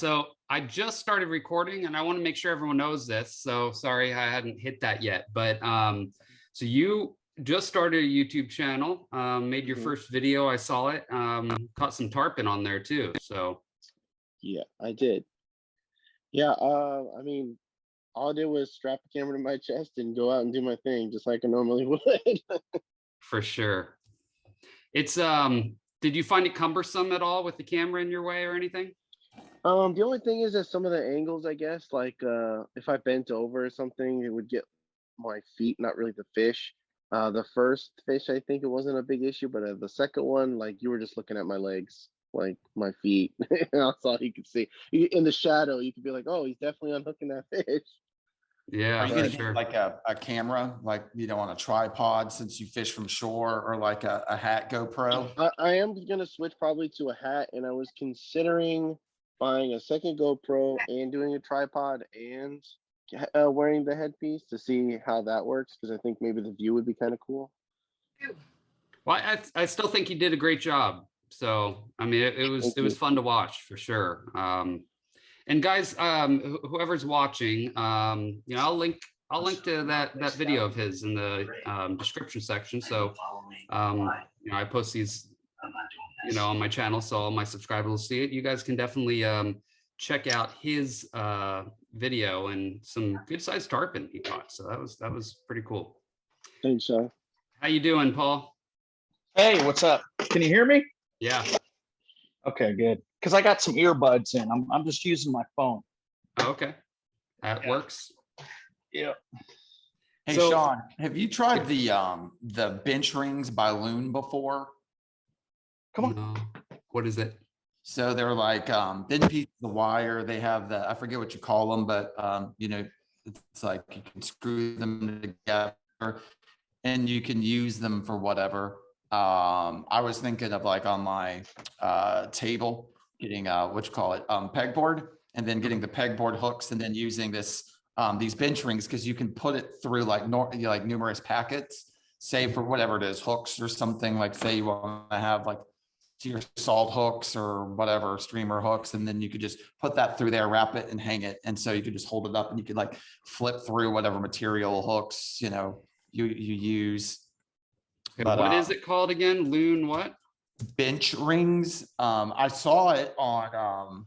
So I just started recording and I want to make sure everyone knows this. So sorry I hadn't hit that yet. But so you just started a YouTube channel, made your first video. I saw it, caught some tarpon on there too. So Yeah, I did. Yeah, I mean, all I did was strap a camera to my chest and go out and do my thing just like I normally would. for sure. It's did you find it cumbersome at all with the camera in your way or anything? The only thing is that some of the angles, I guess, like if I bent over or something, it would get my feet, not really the fish. The first fish, I think it wasn't a big issue, but the second one, like you were just looking at my legs, like my feet. That's all you could see. In the shadow, you could be like, "Oh, he's definitely unhooking that fish." Yeah, Are you for going to sure. get like a camera, like, on a tripod since you fish from shore, or like a hat GoPro? I am gonna switch probably to a hat, and I was considering buying a second GoPro and doing a tripod and wearing the headpiece to see how that works, because I think maybe the view would be kind of cool. Well, I still think you did a great job. So I mean, it was fun to watch for sure. And guys, whoever's watching, I'll link to that video of his in the description section. So I post these on my channel, so all my subscribers will see it. You guys can definitely check out his video and some good sized tarpon he caught. So that was pretty cool. Thanks, Sean. How you doing, Paul? Hey, what's up? Can you hear me? Yeah. Okay, good. Because I got some earbuds in. I'm just using my phone. Oh, okay. That works. Yeah. Hey, So- Sean, have you tried the bench rings by Loon before? Come on. No. What is it? So they're like thin pieces of wire. They have I forget what you call them, but it's like you can screw them together and you can use them for whatever. I was thinking of like on my table getting pegboard, and then getting the pegboard hooks, and then using these bench rings, because you can put it through like numerous packets, say for whatever it is, hooks or something, like say you want to have like your salt hooks or whatever, streamer hooks, and then you could just put that through there, wrap it and hang it, and so you could just hold it up and you could like flip through whatever material hooks you use. Okay, But, what is it called again? Loon what? Bench rings. I saw it on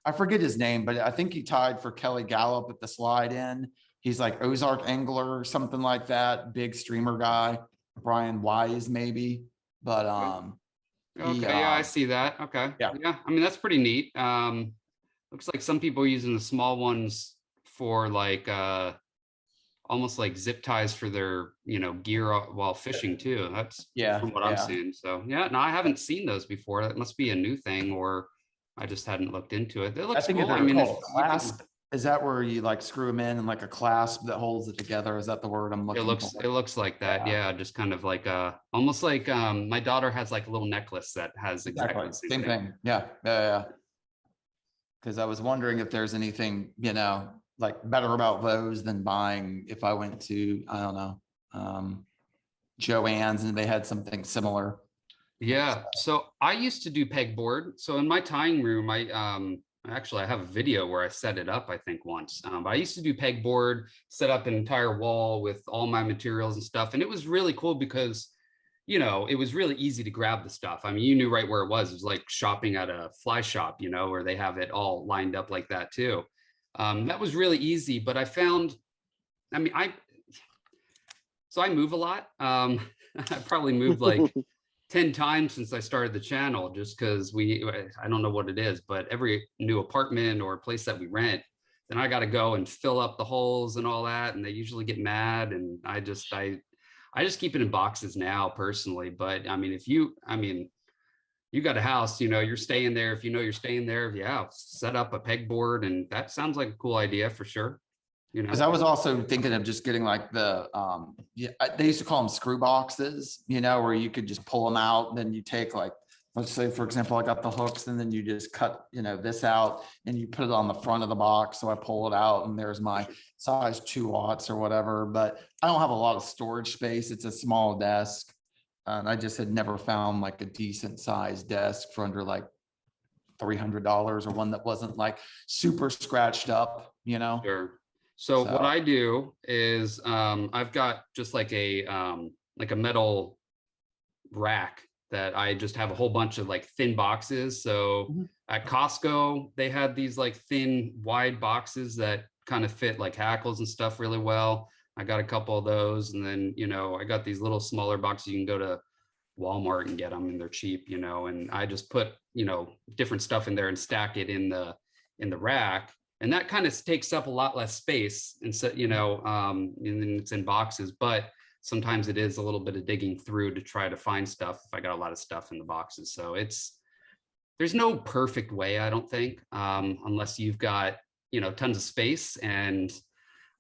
I forget his name, but I think he tied for Kelly Gallup at the Slide In. He's like Ozark angler or something like that, big streamer guy, Brian Wise maybe. But Okay, yeah, I see that. Okay. Yeah. I mean, that's pretty neat. Looks like some people are using the small ones for like almost like zip ties for their gear while fishing too. That's from what I'm seeing. So yeah, no, I haven't seen those before. That must be a new thing, or I just hadn't looked into it. It looks cool. I mean, clasp. Is that where you like screw them in and like a clasp that holds it together? Is that the word I'm looking for? It looks like that. Yeah, just kind of like almost like my daughter has like a little necklace that has exactly the same thing. Yeah. Because I was wondering if there's anything like better about those than buying, if I went to, I don't know, Joann's and they had something similar. Yeah. So I used to do pegboard. So in my tying room, I have a video where I set it up, I think once. But I used to do pegboard, set up an entire wall with all my materials and stuff. And it was really cool because, it was really easy to grab the stuff. I mean, you knew right where it was. It was like shopping at a fly shop, where they have it all lined up like that too. That was really easy. But I found, I move a lot. I probably moved like 10 times since I started the channel, just because I don't know what it is, but every new apartment or place that we rent, then I got to go and fill up the holes and all that. And they usually get mad. And I just keep it in boxes now personally. But I mean, you got a house, you're staying there. If you're staying there, yeah, set up a pegboard. And that sounds like a cool idea for sure. Because I was also thinking of just getting like they used to call them screw boxes, where you could just pull them out. And then you take like, let's say, for example, I got the hooks, and then you just cut, this out and you put it on the front of the box. So I pull it out and there's my size 2/0 or whatever, but I don't have a lot of storage space. It's a small desk. And I just had never found like a decent sized desk for under like $300 or one that wasn't like super scratched up, you know? Sure. So what So- I do is I've got just like a metal rack that I just have a whole bunch of like thin boxes. So Mhm. at Costco, they had these like thin, wide boxes that kind of fit like hackles and stuff really well. I got a couple of those, and then I got these little smaller boxes. You can go to Walmart and get them, and they're cheap, and I just put different stuff in there and stack it in the rack, and that kind of takes up a lot less space, and so and then it's in boxes, but sometimes it is a little bit of digging through to try to find stuff if I got a lot of stuff in the boxes. So there's no perfect way, I don't think, unless you've got tons of space and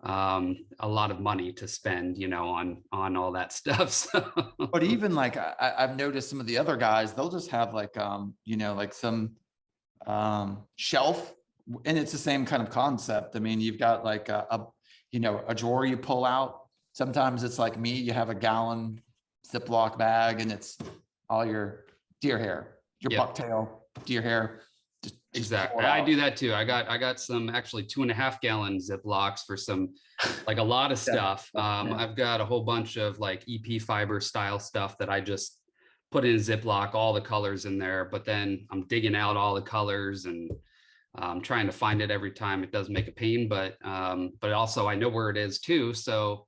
a lot of money to spend on all that stuff. So. But even like I've noticed some of the other guys, they'll just have like like some shelf, and it's the same kind of concept. I mean, you've got like a drawer you pull out. Sometimes it's like me, you have a gallon Ziploc bag, and it's all your deer hair, your Yep. bucktail deer hair. Just Exactly. pull it I out. do that too. I got some actually 2.5 gallon Ziplocs for some, like a lot of stuff. I've got a whole bunch of like EP fiber style stuff that I just put in a Ziploc, all the colors in there, but then I'm digging out all the colors and trying to find it every time. It does make a pain, but also I know where it is too. So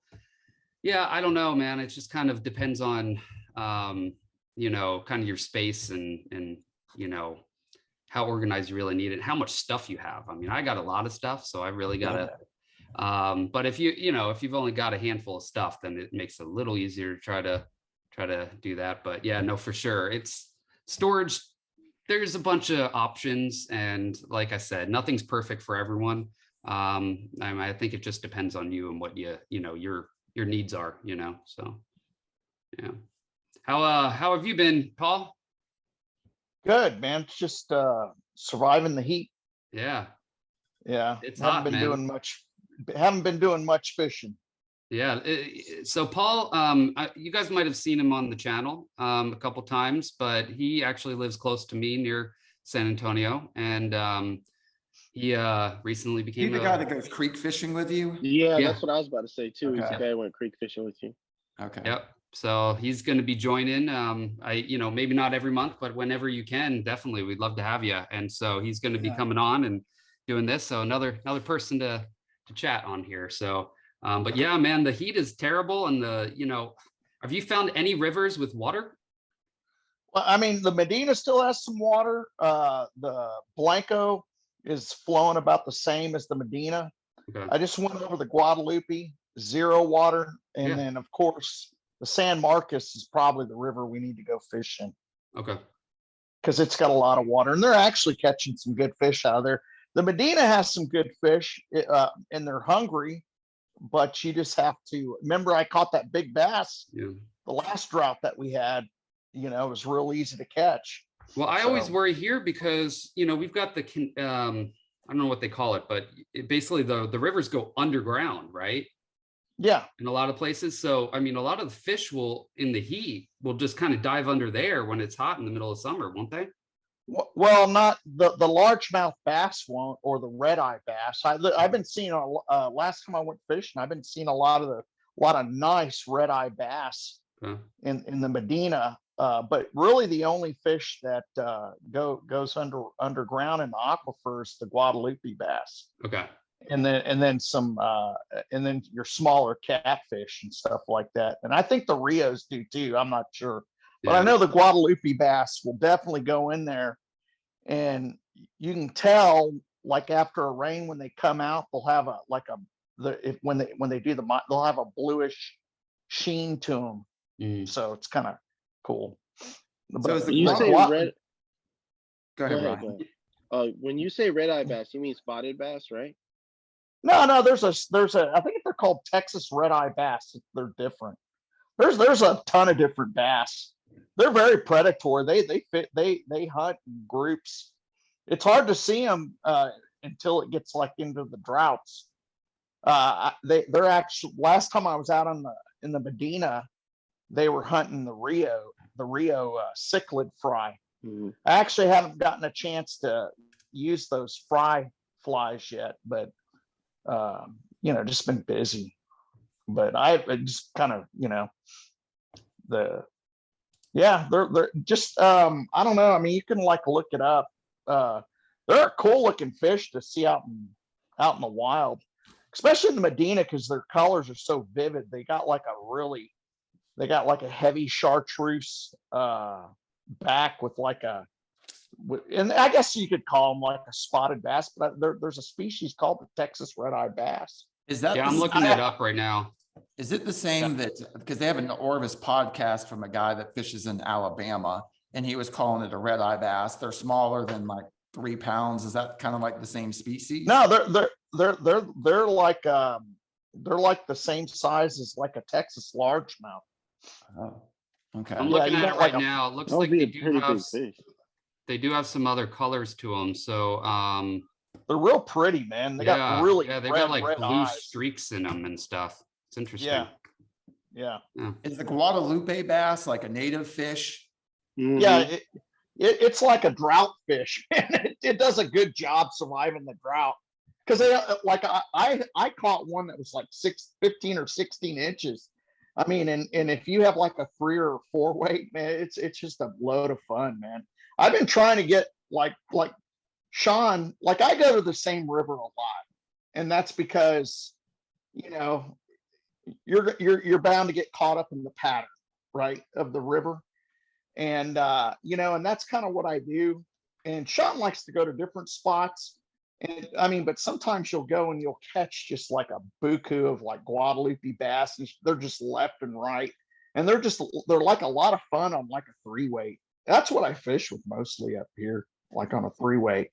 yeah, I don't know, man. It just kind of depends on, kind of your space and how organized you really need it, how much stuff you have. I mean, I got a lot of stuff, so I really got to, but if if you've only got a handful of stuff, then it makes it a little easier to try to do that. But yeah, no, for sure. It's storage. There's a bunch of options. And like I said, nothing's perfect for everyone. I think it just depends on you and what your needs are, so yeah. How have you been, Paul? Good, man. It's just surviving the heat. Yeah, Yeah. it's haven't hot, been man. doing much. Haven't been doing much fishing. Yeah. So Paul, you guys might have seen him on the channel a couple times, but he actually lives close to me near San Antonio, and he recently You became the guy that goes creek fishing with you? Yeah, Yeah. that's what I was about to say too. He's Okay. the guy who went creek fishing with you. Okay. Yep. So he's going to be joining. Maybe not every month, but whenever you can, definitely, we'd love to have you. And so he's going to be Yeah. coming on and doing this. So another person to chat on here. So, but yeah, man, the heat is terrible. And have you found any rivers with water? Well, I mean, the Medina still has some water. The Blanco is flowing about the same as the Medina. Okay. I just went over the Guadalupe, 0 water. And Yeah. then, of course, the San Marcos is probably the river we need to go fishing Okay. because it's got a lot of water. And they're actually catching some good fish out of there. The Medina has some good fish, and they're hungry, but you just have to remember I caught that big bass Yeah. the last drought that we had. It was real easy to catch. Well, I always So- worry here because, we've got I don't know what they call it, but basically the rivers go underground, right? Yeah. In a lot of places. So, I mean, a lot of the fish in the heat will just kind of dive under there when it's hot in the middle of summer, won't they? Well, not the largemouth bass won't, or the red eye bass. I've been seeing last time I went fishing, I've been seeing a lot of nice red eye bass Okay. in the Medina. But really, the only fish that goes underground in the aquifer is the Guadalupe bass, Okay. and then some, and then your smaller catfish and stuff like that. And I think the Rios do too. I'm not sure. But I Yeah. know the Guadalupe bass will definitely go in there, and you can tell, like after a rain, when they come out, they'll have when they do they'll have a bluish sheen to them. Mm. So it's kind of cool. So is the You say Guadalupe- red. Go ahead, Go ahead, Ryan. go ahead. When you say red eye bass, you mean spotted bass, right? No, there's a I think they're called Texas red eye bass. They're different. There's a ton of different bass. They're very predatory. They hunt in groups. It's hard to see them until it gets like into the droughts. They're actually, last time I was out in the Medina, they were hunting the Rio cichlid fry. Mhm. I actually haven't gotten a chance to use those fry flies yet, but just been busy. But I just kind of, they're just I don't know. I mean, you can like look it up. They're a cool looking fish to see out in the wild, especially in the Medina, because their colors are so vivid. They got like a heavy chartreuse back with like and I guess you could call them like a spotted bass, but there's a species called the Texas red-eye bass. Is that Yeah, I'm looking it up right now. Is it the same that, because they have an Orvis podcast from a guy that fishes in Alabama, and he was calling it a red eye bass. They're smaller than like 3 pounds. Is that kind of like the same species? No, they're like the same size as like a Texas largemouth. Oh, okay. I'm Yeah, looking you at it got right like now. It looks That would like be they a do pretty have big fish. they do have some other colors to them. So They're real pretty, man. They got really they've got red like blue eyes. streaks in them and stuff. It's interesting. Yeah. Is the Guadalupe bass like a native fish? Mhm. Yeah, it's like a drought fish. It does a good job surviving the drought. Because they like I caught one that was like 15 or 16 inches. I mean, and if you have like a 3 or 4 weight, man, it's just a load of fun, man. I've been trying to get like Sean, like I go to the same river a lot, and that's because you're bound to get caught up in the pattern, right, of the river. And and that's kind of what I do. And Sean likes to go to different spots. And I mean, but sometimes you'll go and you'll catch just like a buku of like Guadalupe bass, and they're just left and right. And they're like a lot of fun on like a 3 weight. That's what I fish with mostly up here, like on a 3 weight.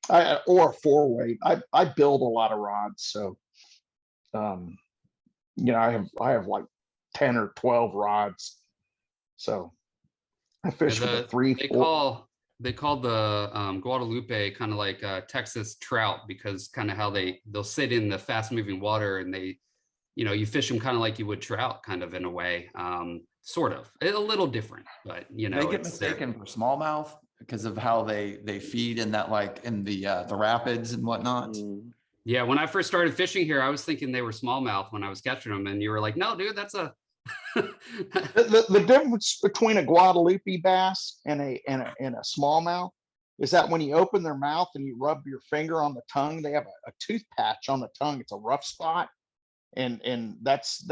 Or a 4 weight. I build a lot of rods, so I have like 10 or 12 rods. So I fish with a 3, 4. They call the Guadalupe kind of like Texas trout, because kind of how they'll sit in the fast moving water, and you fish them kind of like you would trout, kind of in a way, sort of a little different, but They get mistaken for smallmouth because of how they feed in that, like in the rapids and whatnot. Mhm. Yeah, when I first started fishing here, I was thinking they were smallmouth when I was catching them, and you were like, no, dude, that's a The difference between a Guadalupe bass and a smallmouth is that when you open their mouth and you rub your finger on the tongue, they have a tooth patch on the tongue. It's a rough spot, and that's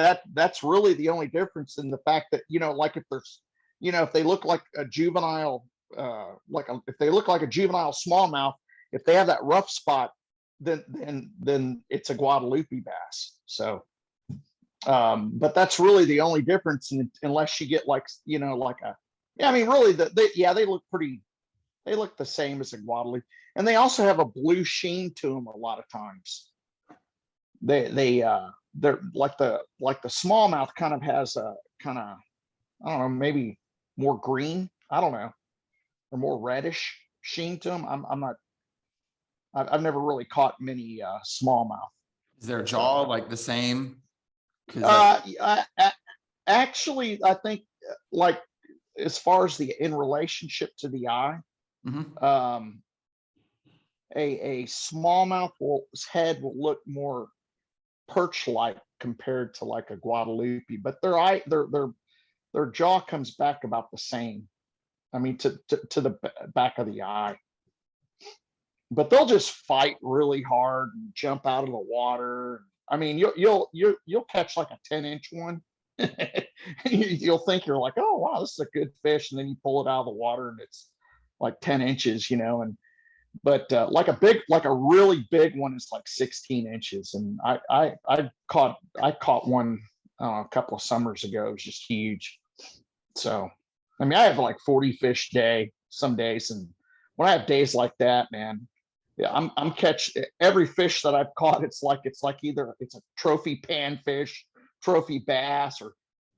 really the only difference in the fact that like if there's if they look like a juvenile if they look like a juvenile smallmouth, if they have that rough spot, then it's a Guadalupe bass. So but that's really the only difference, unless you get like I mean really they look the same as a Guadalupe, and they also have a blue sheen to them a lot of times. They're like the smallmouth kind of has a kind of, I don't know, maybe more green, I don't know, or more reddish sheen to them. I've never really caught many smallmouth. Is their jaw like the same? Actually, I think like as far as in relationship to the eye, a smallmouth head will look more perch-like compared to like a Guadalupe, but their jaw comes back about the same. I mean, to the back of the eye. But they'll just fight really hard and jump out of the water. I mean, you'll catch like a 10-inch one. You'll think you're like, oh wow, this is a good fish, and then you pull it out of the water and it's like 10 inches, but like a really big one is like 16 inches. And I caught one a couple of summers ago. It was just huge. So I mean, I have like 40 fish day some days, and when I have days like that, man, yeah, I'm catching every fish that I've caught. It's like either it's a trophy panfish, trophy bass, or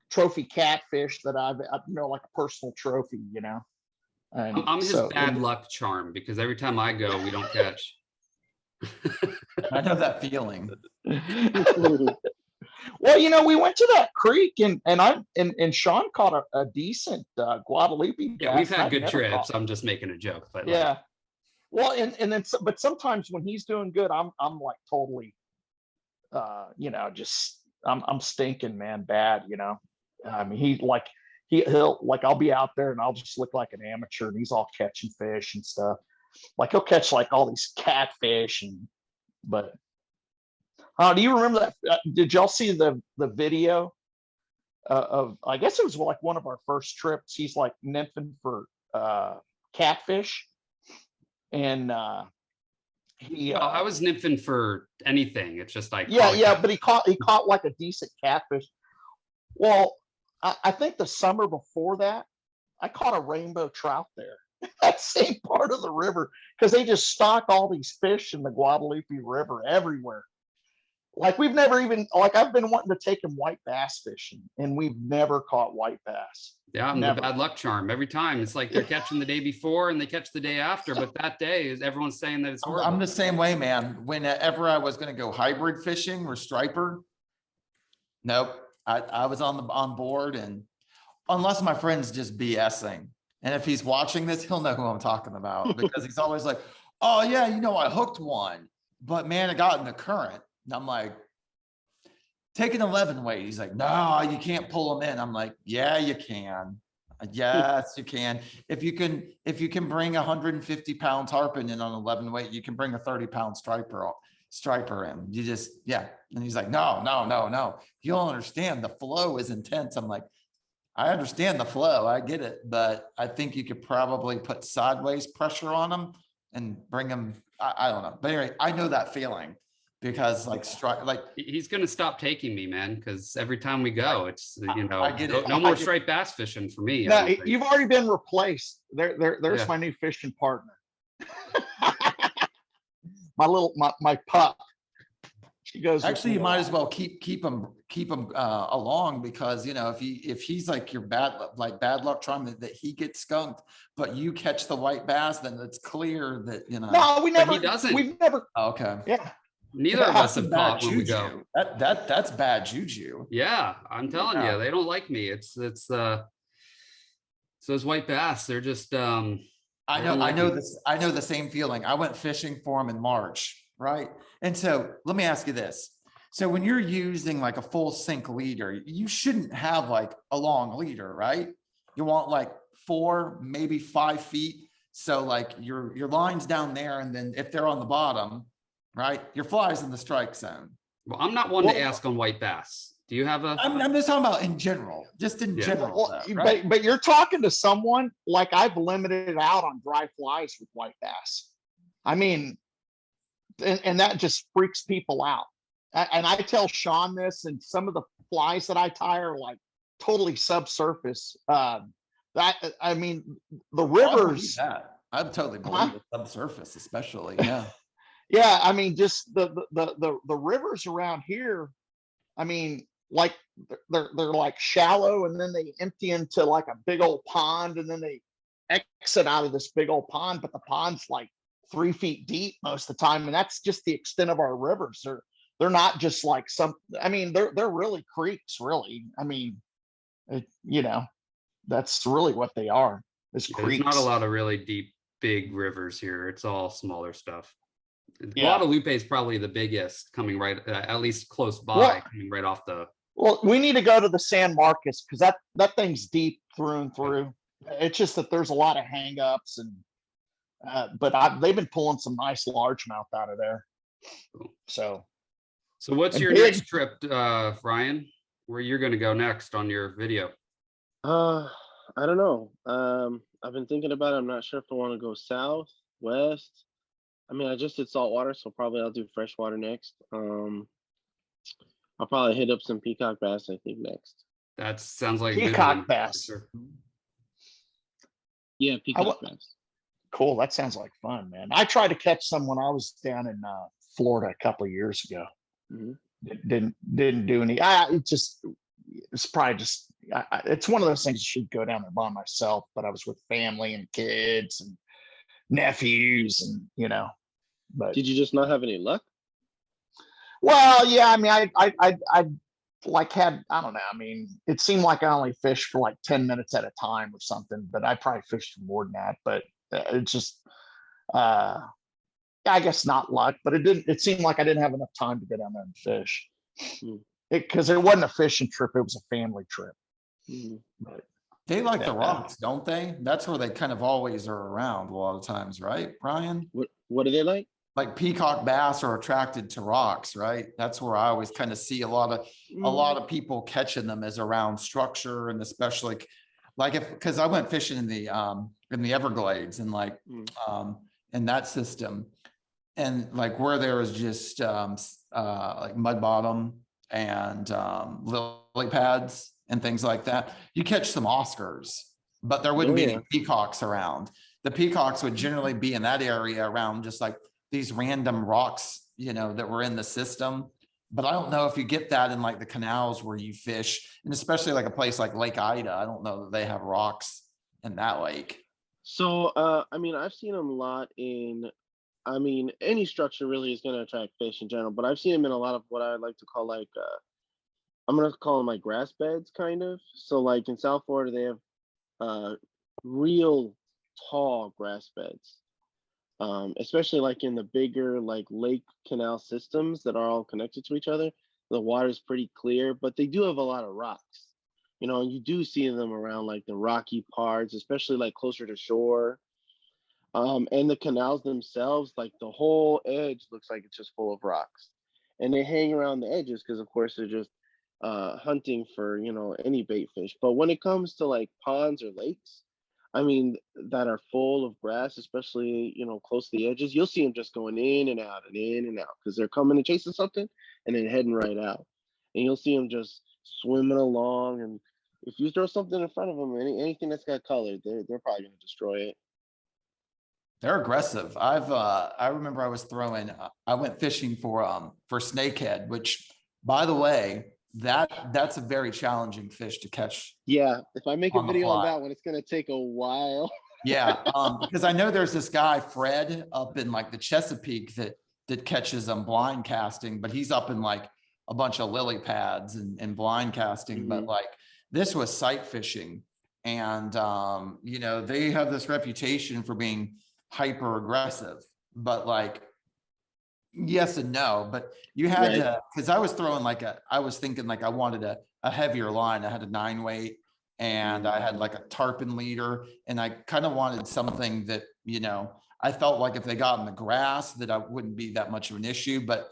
trophy catfish that I've like a personal trophy, And I'm his bad luck charm, because every time I go, we don't catch. I know that feeling. Well, we went to that creek and Sean caught a decent Guadalupe Yeah, bass. we've and had I'd good never trips. caught- I'm just making a joke, but like, Yeah. Well, and then but sometimes when he's doing good, I'm like totally just I'm stinking, man, bad. I mean, he'll like I'll be out there and I'll just look like an amateur, and he's all catching fish and stuff. Like he'll catch like all these catfish but do you remember that? Did y'all see the video of? I guess it was like one of our first trips. He's like nymphing for catfish, and he no, I was nymphing for anything. It's just like, yeah, but he caught like a decent catfish. Well, I think the summer before that, I caught a rainbow trout there. That same part of the river, because they just stock all these fish in the Guadalupe River everywhere. Like we've never even like I've been wanting to take him white bass fishing, and we've never caught white bass. yeah, I'm Never. the bad luck charm every time. It's like they're catching the day before and they catch the day after, but that day is everyone's saying that it's horrible. I'm the same way, man. Whenever I was going to go hybrid fishing or striper, nope. I was on board, and unless my friend's just BSing. And if he's watching this, he'll know who I'm talking about, because he's always like, oh yeah, I hooked one, but man, it got in the current. And I'm like, take an 11 weight. He's like, no, you can't pull them in. I'm like, yeah, you can. Yes, you can. If you can bring 150-pound tarpon in on 11 weight, you can bring a 30-pound striper in. You just, yeah. And he's like, no. You don't understand. The flow is intense. I'm like, I understand the flow. I get it. But I think you could probably put sideways pressure on them and bring them. I don't know. But anyway, I know that feeling, because he's going to stop taking me, man, because every time we go, it's I get it. no more striped bass fishing for me. No, you've already been replaced. There's Yeah. my new fishing partner. my pup. She goes. Actually, you might as well keep him along, because if he's like your bad luck charm that he gets skunked, but you catch the white bass, then it's clear that No, we But never. he doesn't. We've never. Okay. Yeah. Neither of us have caught when we go. Juju. That's bad juju. Yeah, I'm telling Yeah. you, they don't like me. It's those white bass. They're just I know this. I know the same feeling. I went fishing for him in March, right? And so let me ask you this. So when you're using like a full sink leader, you shouldn't have like a long leader, right? You want like 4, maybe 5 feet. So like your line's down there, and then if they're on the bottom, right, your fly's in the strike zone. Well, I'm not one to ask on white bass. Do you have a? I'm just talking about in general, just in Yeah. general. Well, though, right? but you're talking to someone like I've limited out on dry flies with white bass. I mean, and that just freaks people out. And I tell Sean this, and some of the flies that I tie are like totally subsurface. I mean, the rivers. I totally believe the subsurface, especially. Yeah. Yeah, I mean, just the rivers around here. I mean, like they're like shallow, and then they empty into like a big old pond, and then they exit out of this big old pond. But the pond's like 3 feet deep most of the time, and that's just the extent of our rivers. They're not just like some. I mean, they're really creeks, really. I mean, that's really what they are. Is creeks. There's not a lot of really deep, big rivers here. It's all smaller stuff. Yeah. Guadalupe is probably the biggest, coming right at least close by, Well- coming right off the. Well, we need to go to the San Marcos, because that thing's deep through and through. It's just that there's a lot of hangups, and but they've been pulling some nice largemouth out of there. So what's And your big- next trip, Ryan? Where you're going to go next on your video? I don't know. I've been thinking about it. I'm not sure if I want to go south, west. I mean, I just did saltwater, so probably I'll do freshwater next. I'll probably hit up some peacock bass, I think, next. That sounds like a good Peacock one, for bass. sure. Yeah, peacock bass. cool. That sounds like fun, man. I tried to catch some when I was down in Florida a couple of years ago. Mhm. Didn't do any. It's probably just. It's one of those things you should go down there by myself, but I was with family and kids and nephews, and But Did you just not have any luck? well, yeah. I mean, I like had, I don't know. I mean, it seemed like I only fished for like 10 minutes at a time or something, but I probably fished for more than that. But it's just, I guess not luck, but it seemed like I didn't have enough time to go down there and fish. Mm. Because it wasn't a fishing trip, it was a family trip. Mm. But They like the Yeah. rocks, don't they? That's where they kind of always are around a lot of times, right, Brian? What are they like? Like peacock bass are attracted to rocks, right? That's where I always kind of see a lot of people catching them is around structure, and especially like if, because I went fishing in the Everglades and like in that system, and like where there was just like mud bottom and lily pads and things like that, you catch some Oscars, but there wouldn't be any peacocks around. The peacocks would generally be in that area around just like these random rocks, you know, that were in the system. But I don't know if you get that in like the canals where you fish, and especially like a place like Lake Ida. I don't know that they have rocks in that lake. So, I mean, I've seen them a lot in, I mean, any structure really is going to attract fish in general, but I've seen them in a lot of what I like to call like, I'm going to call them like grass beds, kind of. So like in South Florida, they have real tall grass beds. Especially like in the bigger like lake canal systems that are all connected to each other, the water's pretty clear, but they do have a lot of rocks, you know, and you do see them around like the rocky parts, especially like closer to shore. And the canals themselves, like the whole edge looks like it's just full of rocks, and they hang around the edges because of course they're just hunting for, you know, any bait fish. But when it comes to like ponds or lakes, I mean, that are full of grass, especially, you know, close to the edges, you'll see them just going in and out and in and out because they're coming and chasing something and then heading right out. And you'll see them just swimming along. And if you throw something in front of them, anything that's got color, they're probably going to destroy it. They're aggressive. I remember I was throwing, I went fishing for snakehead, which by the way, that's a very challenging fish to catch. Yeah, if I make a On the video on fly. that one, it's going to take a while. Yeah, because I know there's this guy, Fred, up in like the Chesapeake that catches them blind casting, but he's up in like a bunch of lily pads and blind casting. But like this was sight fishing, and you know, they have this reputation for being hyper aggressive, but like yes and no. But you had to, because I was throwing like I was thinking like I wanted a heavier line. I had a 9-weight and I had like a tarpon leader, and I kind of wanted something that, you know, I felt like if they got in the grass that I wouldn't be that much of an issue. But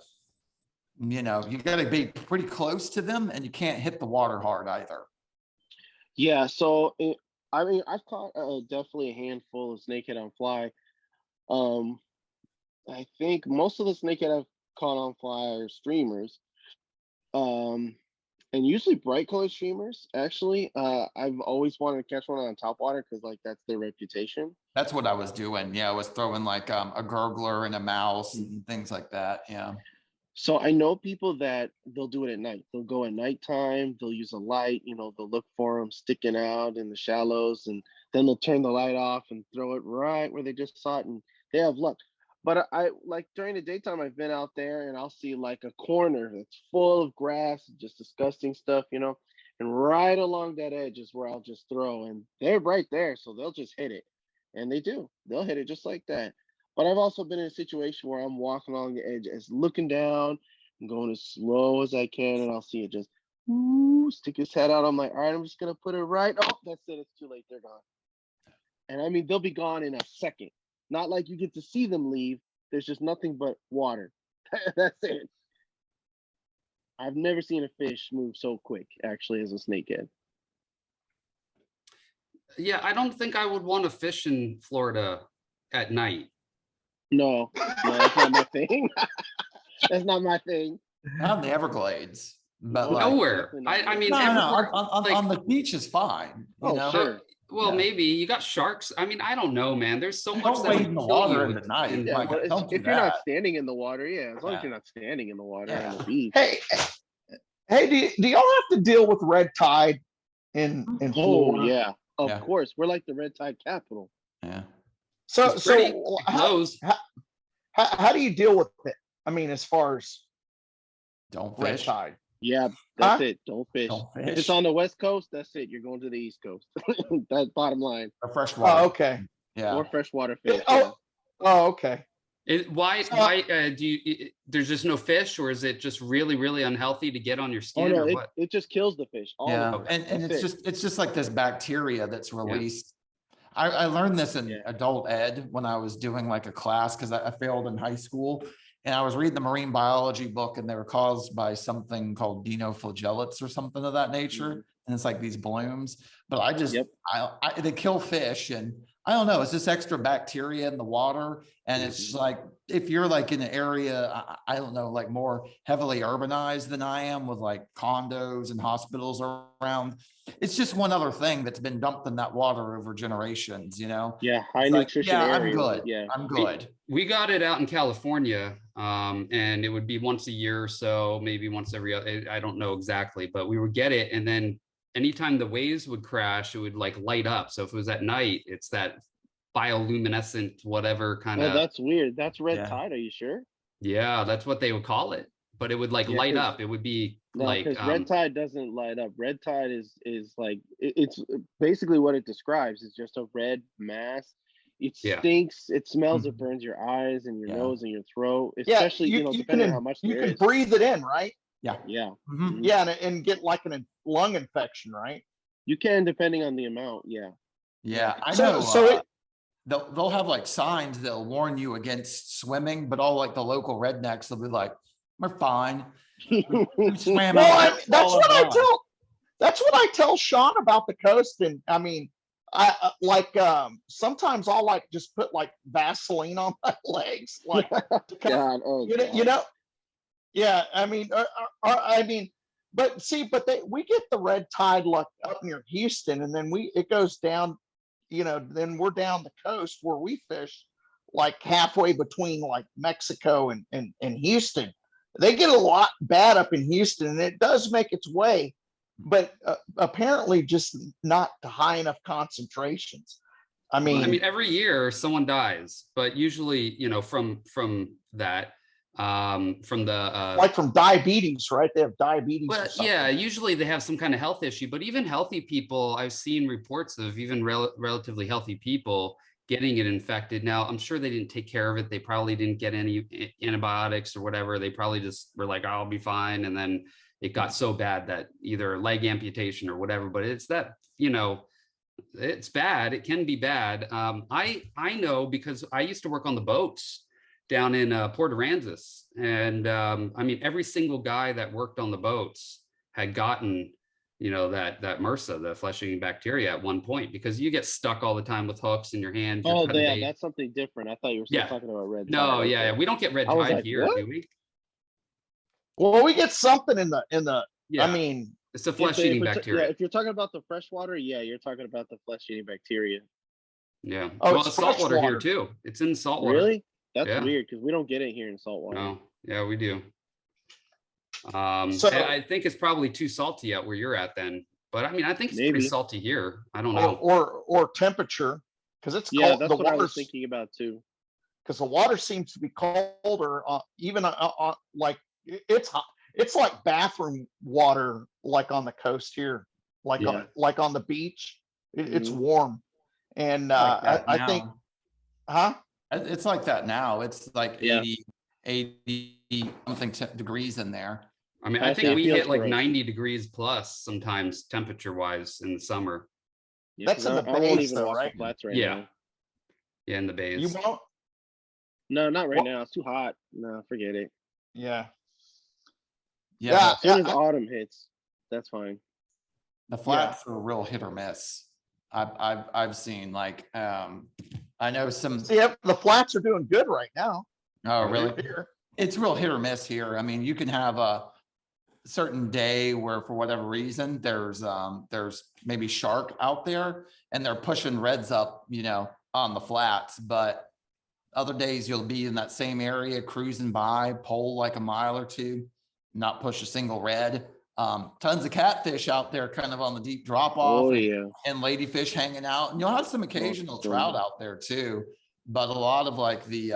you know, you got to be pretty close to them, and you can't hit the water hard either. Yeah, so I mean, I've caught definitely a handful of snakehead on fly. I think most of the snakehead I've caught on fly are streamers, and usually bright colored streamers. Actually, I've always wanted to catch one on top water because like that's their reputation. That's what I was doing. Yeah, I was throwing like a gurgler and a mouse and things like that. Yeah. So I know people that they'll do it at night. They'll go at nighttime. They'll use a light. You know, they'll look for them sticking out in the shallows, and then they'll turn the light off and throw it right where they just saw it, and they have luck. But I like during the daytime, I've been out there and I'll see like a corner that's full of grass, just disgusting stuff, you know, and right along that edge is where I'll just throw, and they're right there, so they'll just hit it, and they do. They'll hit it just like that. But I've also been in a situation where I'm walking along the edge, as looking down and going as slow as I can, and I'll see it just stick his head out. I'm like, all right, I'm just gonna put it right. Oh, that's it. It's too late. They're gone. And I mean, they'll be gone in a second. Not like you get to see them leave. There's just nothing but water. That's it. I've never seen a fish move so quick, actually, as a snakehead. Yeah, I don't think I would want to fish in Florida at night. No, that's not my thing. That's not my thing. Not in the Everglades, but like, Nowhere. I mean, no, everywhere, like, on the beach is fine. You know? Sure. Well, Yeah. maybe you got sharks. I mean, I don't know, man. There's so much Don't that wade would in the kill water you in the night. in- Yeah, Like, well, don't do if you're not that. standing in the water, yeah, as long Yeah. as you're not standing in the water Yeah. on the beach. Hey, do y'all have to deal with red tide in Oh Florida? yeah, of Yeah. course. We're like the red tide capital. Yeah. So It's pretty. so It how, glows. how do you deal with it? I mean, as far as Don't red fish. tide. Yeah, that's Huh? it. Don't fish. Don't If it's fish on the West Coast, that's it. You're going to the East Coast. That's bottom line. or freshwater. Oh, okay. Yeah. Or freshwater Yeah, fish. Yeah. oh, okay. Why So, do you there's just no fish, or is it just really unhealthy to get on your Oh skin, no, or it, what? it just kills the fish. All Yeah. of it. And That's it's just like this bacteria that's Yeah. released. I learned this in Yeah. adult ed when I was doing like a class because I failed in high school. And I was reading the marine biology book, and they were caused by something called dinoflagellates or something of that nature. Mhm. And it's like these blooms. But I just, Yep. they kill fish, and I don't know, it's just extra bacteria in the water. And it's Mhm. like, if you're like in an area, I don't know, like more heavily urbanized than I am, with like condos and hospitals around, it's just one other thing that's been dumped in that water over generations, you know? Yeah, high It's like, nutrition yeah, I'm areas. good. Yeah. I'm good. We got it out in California, and it would be once a year or so, maybe once every other, I don't know exactly, but we would get it. And then anytime the waves would crash, it would like light up. So if it was at night, it's that bioluminescent, whatever kind Oh, of, that's weird. That's red Yeah. tide. Are you sure? yeah, that's what they would call it. But it would like Yeah, light 'cause up. It would be no, like, because red tide doesn't light up. Red tide is like it's basically what it describes. It's just a red mass. It yeah. stinks. It smells. It Mhm. burns your eyes and your Yeah. nose and your throat. Yeah, Especially you depending on how can much you there can is. breathe it in, right? Yeah. Yeah. Mhm. Mhm. Yeah, and get like lung infection, right? You can depending on the amount. Yeah. Yeah. I So know. so it They'll have like signs that'll warn you against swimming, but all like the local rednecks, they'll be like, we're fine. We swam well, out there that's all what I along." tell Sean about the coast, and I mean, I like sometimes I'll like just put like Vaseline on my legs, like to kind of, God. Oh you God. know, yeah. I mean, I mean, but see, but we get the red tide like up near Houston, and then it goes down, then we're down the coast where we fish, like halfway between like Mexico and Houston. They get a lot bad up in Houston, and it does make its way, but apparently just not to high enough concentrations. I Well, I mean, mean, every year someone dies, but usually, from that, from the like from diabetes, right? They have diabetes or well, something. yeah, usually they have some kind of health issue, but even healthy people, I've seen reports of even relatively healthy people getting it infected. Now, I'm sure they didn't take care of it. They probably didn't get any antibiotics or whatever. They probably just were like, I'll be fine. And then it got so bad that either leg amputation or whatever, but it's that, it's bad. It can be bad. I know because I used to work on the boats down in Port Aransas, and I mean every single guy that worked on the boats had gotten that MRSA, the flesh-eating bacteria, at one point, because you get stuck all the time with hooks in your hands. You're Oh, cutting yeah. bait. That's something different. I thought you were still Yeah. talking about red tide. No, Okay. yeah, we don't get red I was tide like, here, what? do we? Well, we get something in the. Yeah, I mean, it's a If flesh-eating yeah, bacteria. if you're talking about the freshwater, yeah, you're talking about the flesh-eating bacteria. Yeah. Oh, Well, it's it's saltwater here freshwater. too. It's in saltwater. Really? That's Yeah. weird because we don't get it here in saltwater. No, yeah, we do. So- And I think it's probably too salty out where you're at then. But I mean, I think it's pretty Maybe. salty here. I don't or know. or temperature, because it's Yeah, cold. that's The what I was water's thinking about too. because the water seems to be colder, even like it's hot. It's like bathroom water, like on the coast here, like Yeah. on the beach. It's Mhm. warm, and Like that I think, now. huh? It's like that now. It's like Yeah. 80 something degrees in there. I mean, I think Yeah, it we feels hit like gross. 90 degrees plus sometimes temperature wise in the summer. Yeah, That's 'cause in the I won't bays even though, walk right? the flats right Yeah. now. Yeah, in the bays. You won't. No, not right Well- now. It's too hot. No, forget it. Yeah. Yeah. Yeah. As soon as autumn hits, that's fine. The flats are a real hit or miss. I've seen like, I know some, See, the flats are doing good right now. oh, really? Here. It's real hit or miss here. I mean, you can have a certain day where for whatever reason, there's maybe shark out there and they're pushing reds up, on the flats, but other days you'll be in that same area cruising by, pole like a mile or two, not push a single red. Tons of catfish out there kind of on the deep drop off. Oh and, yeah. and ladyfish hanging out. And you'll have some occasional sure. trout out there too. But a lot of like the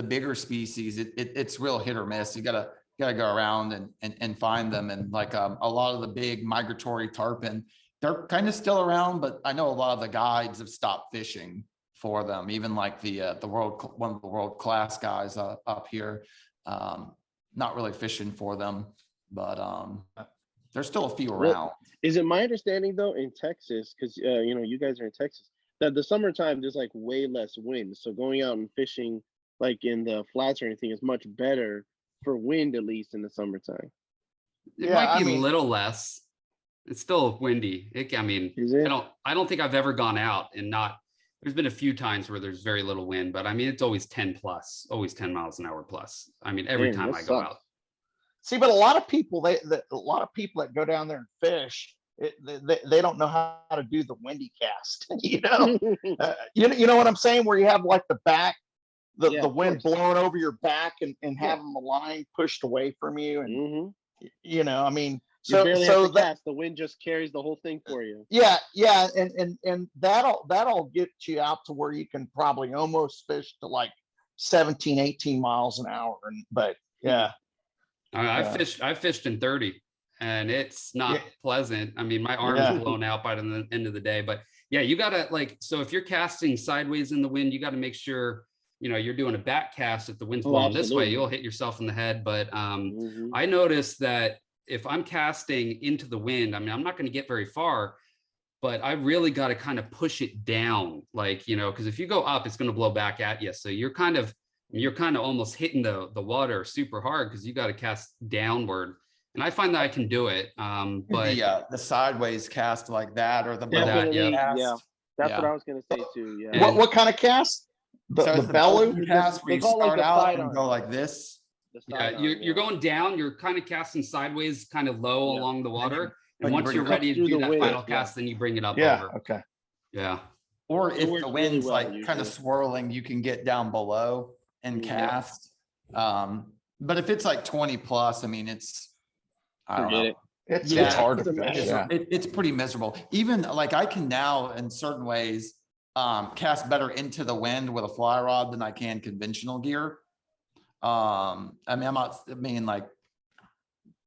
bigger species, it's real hit or miss. You gotta gotta go around and find them. And like a lot of the big migratory tarpon, they're kind of still around, but I know a lot of the guides have stopped fishing for them. Even like one of the world class guys up here, not really fishing for them, but there's still a few around. Is it my understanding though in Texas, because you know, you guys are in Texas, that the summertime there's like way less wind, so going out and fishing like in the flats or anything is much better for wind, at least in the summertime. It Yeah, might I be mean- a little less. It's still windy. I mean, Is it? I don't think I've ever gone out and not, there's been a few times where there's very little wind, but I mean, it's always 10 plus, always 10 miles an hour plus. I mean, every Damn, time that I go sucks. out. See, but a lot of people, a lot of people that go down there and fish, they don't know how to do the windy cast. You know, you know what I'm saying? Where you have like the back, Yeah, the of wind course. blowing over your back and Yeah. having the line pushed away from you, and Mm-hmm. you know, I mean, You barely so have to that, cast. The wind just carries the whole thing for you. yeah, and that'll get you out to where you can probably almost fish to like 17, 18 miles an hour. But yeah, I've fished in 30 and it's not Yeah. pleasant. I mean, my arm's Yeah. blown out by the end of the day, but yeah, you gotta like, so if you're casting sideways in the wind, you gotta make sure, you know, you're doing a back cast. If the wind's Oh, blowing this way, absolutely. you'll hit yourself in the head. But Mhm. I noticed that if I'm casting into the wind, I mean, I'm not going to get very far, but I really got to kind of push it down, like, you know, because if you go up, it's going to blow back at you. So you're kind of almost hitting the water super hard because you got to cast downward. And I find that I can do it. But The sideways cast like that, or the Yeah, that, Definitely, yeah. yeah. That's what Yeah. I was gonna say too. Yeah. And- what kind of cast? So The it's bellow? belly cast where They you call it like start the out sidearm. and go like this. The Yeah, sidearm, you're going down, you're kind of casting sideways, kind of low Yeah. along the water. but And you once bring you're it ready up to through do the that wind, final yeah. cast, then you bring it up Yeah. over. Okay. Yeah. Or It if works the really wind's well, like kind of usually. swirling, you can get down below and Yeah. cast. But if it's like 20 plus, I mean, I don't Forget know. it. It's Yeah, hard to it's a fish. mess. Yeah. It's pretty miserable. Even like I can now in certain ways cast better into the wind with a fly rod than I can conventional gear. I mean, I mean like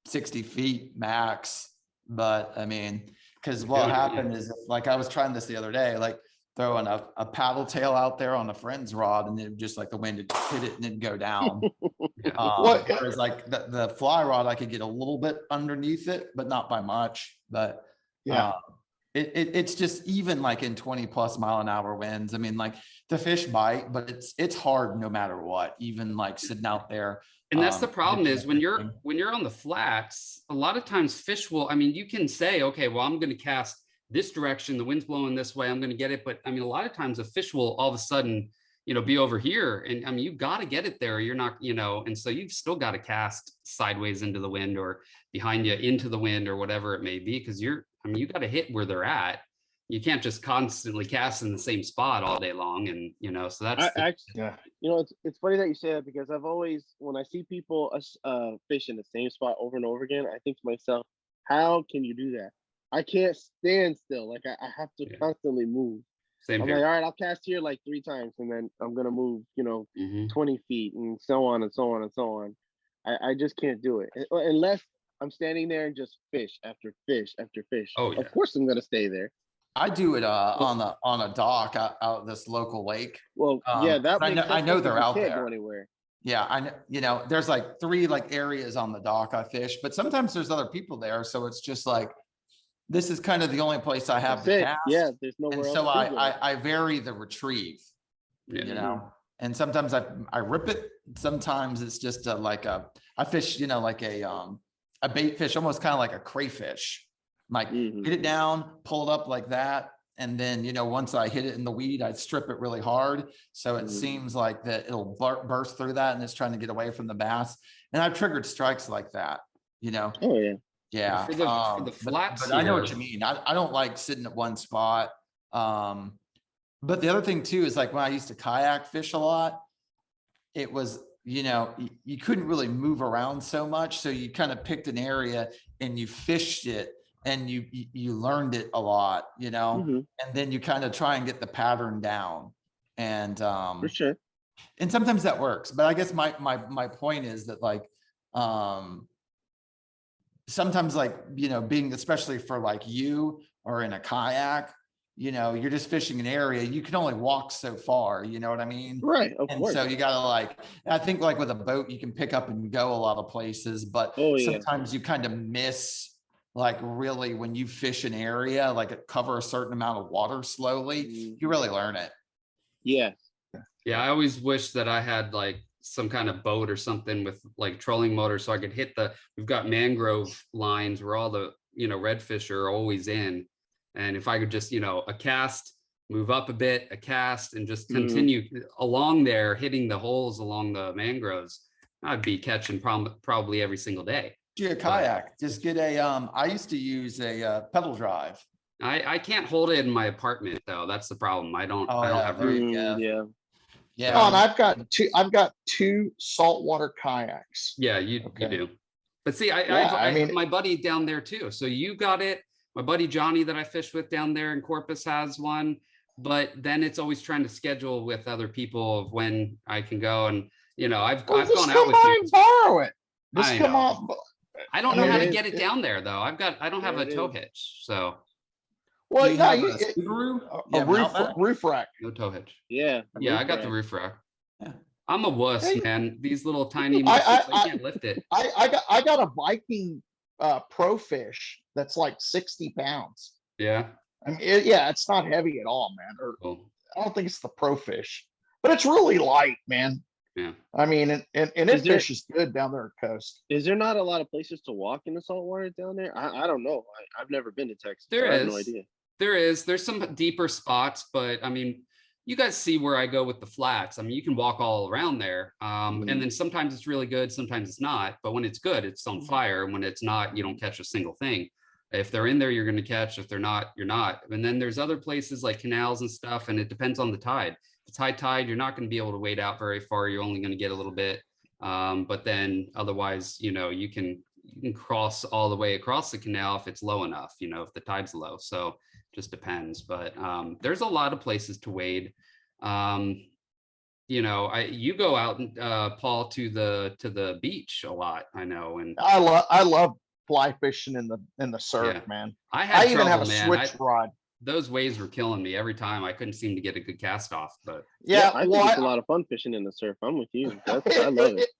60 feet max, but I mean, because what Dude, happened is like I was trying this the other day, like throwing a paddle tail out there on a friend's rod, and it just like the wind would hit it and it'd go down. What- Whereas like the fly rod, I could get a little bit underneath it, but not by much. But Yeah. it's just even like in 20 plus mile an hour winds. I mean, like the fish bite, but it's hard no matter what, even like sitting out there. And that's the problem is when you're fishing. on the flats, a lot of times fish will, I mean, you can say, okay, well, I'm going to cast this direction, the wind's blowing this way, I'm going to get it. But I mean, a lot of times a fish will all of a sudden, you know, be over here. And I mean, you've got to get it there. You're not, you know, and so you've still got to cast sideways into the wind or behind you into the wind or whatever it may be. Because you got to hit where they're at. You can't just constantly cast in the same spot all day long. And, you know, so that's, Yeah. You know, it's funny that you say that, because I've always, when I see people fish in the same spot over and over again, I think to myself, how can you do that? I can't stand still. Like I have to Yeah. constantly move. same I'm here. like, all right, I'll cast here like 3 times, and then I'm gonna move, you know, Mhm. 20 feet and so on and so on and so on. I just can't do it unless I'm standing there and just fish after fish after fish. Oh, yeah. Of course, I'm gonna stay there. I do it on a dock out this local lake. Well, yeah, that I makes know- sense I know because they're you out can't there. go anywhere. Yeah, I know, you know, there's like 3 like areas on the dock I fish, but sometimes there's other people there. So it's just like, this is kind of the only place I have That's to it. cast. Yeah, there's nowhere And else. so to go. I vary the retrieve, Yeah. you know, and sometimes I rip it. Sometimes it's just I fish, you know, like a bait fish, almost kind of like a crayfish, like Mhm. hit it down, pull it up like that. And then, you know, once I hit it in the weed, I'd strip it really hard. So it Mhm. seems like that it'll burst through that and it's trying to get away from the bass. And I've triggered strikes like that, you know? Oh yeah. Yeah. For the flats but I know what here- you mean. I don't like sitting at one spot. But the other thing too is like when I used to kayak fish a lot, it was, you know, you couldn't really move around so much. So you kind of picked an area and you fished it and you learned it a lot, you know, Mhm. and then you kind of try and get the pattern down. And For sure. and sometimes that works. But I guess my point is that like sometimes like, being, especially for like you or in a kayak, you're just fishing an area, you can only walk so far, you know what I mean? Right, of And course. so you gotta I think like with a boat, you can pick up and go a lot of places, but Oh, yeah. sometimes you kind of miss, like really when you fish an area, like cover a certain amount of water slowly, you really learn it. Yeah. Yeah, I always wish that I had like some kind of boat or something with like trolling motor so I could hit we've got mangrove lines where all the, redfish are always in. And if I could just, a cast, move up a bit, a cast, and just continue along there, hitting the holes along the mangroves, I'd be catching probably every single day. A kayak, just get I used to use a pedal drive. I can't hold it in my apartment though. That's the problem. I don't have room. Yeah. Yeah. Oh, and I've got two saltwater kayaks. Yeah, you do. But see, I mean, my buddy down there too. So you got it. My buddy Johnny that I fish with down there in Corpus has one. But then it's always trying to schedule with other people of when I can go. And I've gone out with you. Borrow it. Just I come know. on. I don't know how to get it down there though. I don't have a tow hitch, so. Well, Do you have a Subaru? a roof rack. No tow hitch. Yeah. Yeah, I got the roof rack. Yeah. I'm a wuss, Hey. man. These little tiny muscles, I can't lift it. I got a Viking Pro Fish that's like 60 pounds. Yeah. I mean, it's not heavy at all, man. Or Cool. I don't think it's the Pro Fish, but it's really light, man. Yeah. I mean, and it fishes good down there at coast. Is there not a lot of places to walk in the saltwater down there? I don't know. I've never been to Texas. There so I have is. no idea. There's some deeper spots, but I mean, you guys see where I go with the flats. I mean, you can walk all around there. And then sometimes it's really good, sometimes it's not. But when it's good, it's on fire. And when it's not, you don't catch a single thing. If they're in there, you're going to catch. If they're not, you're not. And then there's other places like canals and stuff, and it depends on the tide. If it's high tide, you're not going to be able to wade out very far. You're only going to get a little bit. But then otherwise, you can cross all the way across the canal if it's low enough, if the tide's low. So just depends. But there's a lot of places to wade. You go out, Paul, to the beach a lot, I know. And I love fly fishing in the surf, Yeah. man. I even have a switch rod. Those waves were killing me every time. I couldn't seem to get a good cast off. But Yeah, I think it's a lot of fun fishing in the surf. I'm with you. I love it.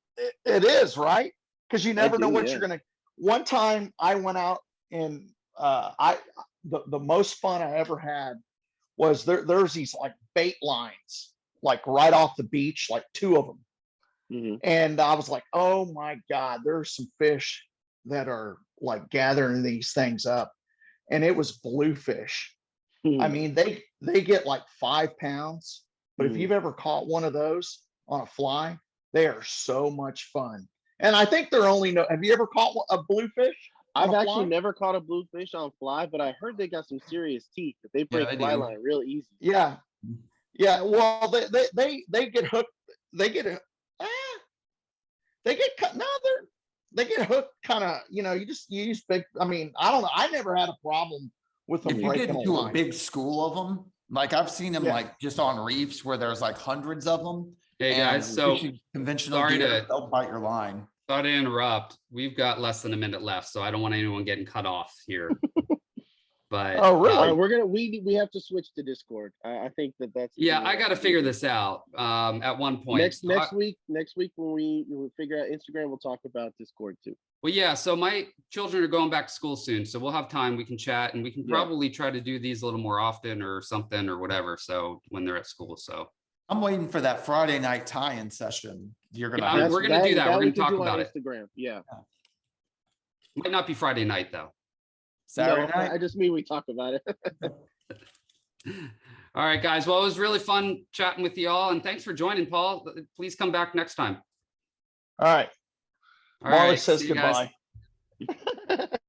It is, right? Because you never know what yeah. you're gonna. One time I went out and the most fun I ever had was there's these like bait lines like right off the beach, like 2 of them. And I was like, oh my God, there's some fish that are like gathering these things up. And it was bluefish. I mean, they get like 5 pounds, but if you've ever caught one of those on a fly, they are so much fun. And I think they're only have you ever caught a bluefish? I've actually never caught a bluefish on fly, but I heard they got some serious teeth that they break fly line real easy. Yeah. Yeah. Well, they get hooked. They get cut. No, they get hooked kind of, you use big. I mean, I don't know. I never had a problem with them. If you get into a big school of them, like I've seen them like just on reefs where there's like hundreds of them. Hey guys, so conventional gear, they'll bite your line. Sorry to interrupt. We've got less than a minute left, so I don't want anyone getting cut off here. But oh really? We have to switch to Discord. I think that's I got to figure this out. At one point next week when we figure out Instagram, we'll talk about Discord too. Well, yeah. So my children are going back to school soon, so we'll have time. We can chat, and we can probably try to do these a little more often or something or whatever. So when they're at school, so. I'm waiting for that Friday night tie-in session. We're gonna do that. We're gonna talk about it. Instagram. Yeah. Might not be Friday night though. Saturday night. I just mean we talk about it. All right, guys. Well, it was really fun chatting with you all, and thanks for joining, Paul. Please come back next time. All right. All Marley right. says goodbye.